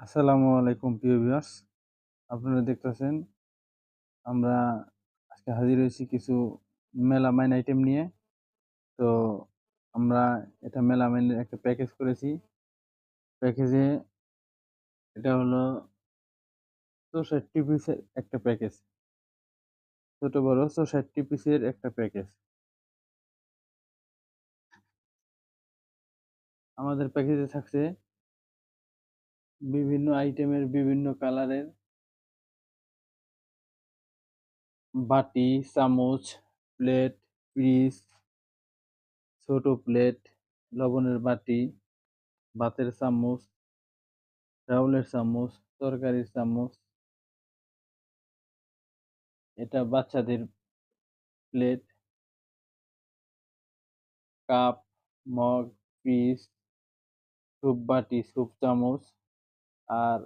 আসসালামু আলাইকুম প্রিয় ভিউয়ার্স। আপনারা দেখতেছেন আমরা আজকে হাজির হয়েছি কিছু মেলামাইন আইটেম নিয়ে। তো আমরা এটা মেলামাইনের একটা প্যাকেজ করেছি। প্যাকেজে এটা হলো ৬৪ পিসের একটা প্যাকেজ। ছোট বড় ৬৪ পিসের একটা প্যাকেজ। আমাদের প্যাকেজে থাকছে বিভিন্ন আইটেমের বিভিন্ন কালারের বাটি, চামচ, প্লেট, পিস, ছোট প্লেট, লবণের বাটি, ভাতের চামচ, রাউলের চামচ, তরকারির চামচ, এটা বাচ্চাদের plate, cup, mug, piece, soup বাটি, স্যুপ চামচ, আর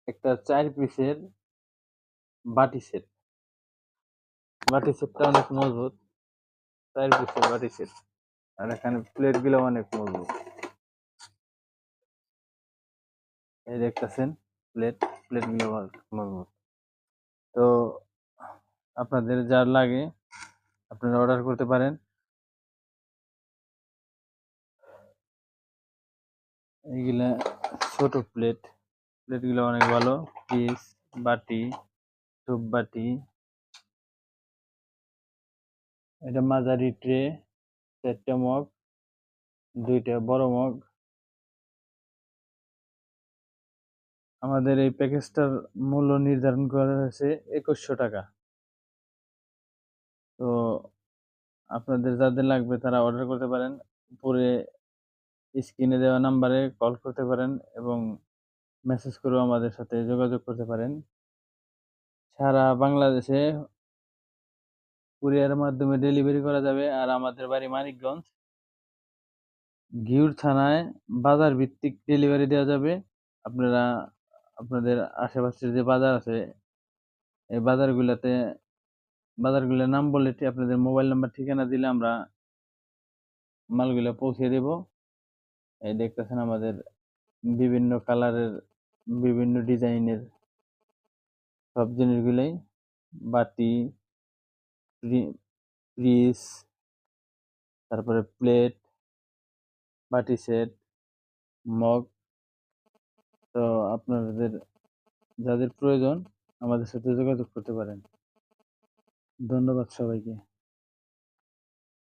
একটা ৪ পিসের বাটি সেট। বাটি সেটটা অনেক মজবুত, ৪ পিসের বাটি সেট। আর এখানে প্লেটগুলো অনেক মজবুত। এই দেখতেছেন প্লেটগুলো অনেক মজবুত। তো আপনাদের যার লাগে আপনারা অর্ডার করতে পারেন। এইগুলা ছোট প্লেটগুলো অনেক ভালো। পিস, বাটি, স্যুপ বাটি, এটা মাঝারি ট্রে, ৪টা মগ, ২টা বড় মগ। আমাদের এই প্যাকেজটার মূল্য নির্ধারণ করা হয়েছে ২১০০ টাকা। তো আপনাদের যাদের লাগবে তারা অর্ডার করতে পারেন। উপরে স্ক্রিনে দেওয়া নাম্বারে কল করতে পারেন এবং মেসেজ করেও আমাদের সাথে যোগাযোগ করতে পারেন। সারা বাংলাদেশে কুরিয়ারের মাধ্যমে ডেলিভারি করা যাবে। আর আমাদের বাড়ি মানিকগঞ্জ। ঘিওর থানায় বাজার ভিত্তিক ডেলিভারি দেওয়া যাবে। আপনারা আপনাদের আশেপাশের যে বাজার আছে এই বাজারগুলোর নাম বলে আপনাদের মোবাইল নাম্বার ঠিকানা দিলে আমরা মালগুলা পৌঁছে দেব। এই দেখতেছেন আমাদের বিভিন্ন কালারের বিভিন্ন ডিজাইনের সব জিনিসগুলাই, বাটি, পিস, তারপরে প্লেট, বাটি সেট, মগ। তো আপনাদের যাদের প্রয়োজন আমাদের সাথে যোগাযোগ করতে পারেন। ধন্যবাদ সবাইকে।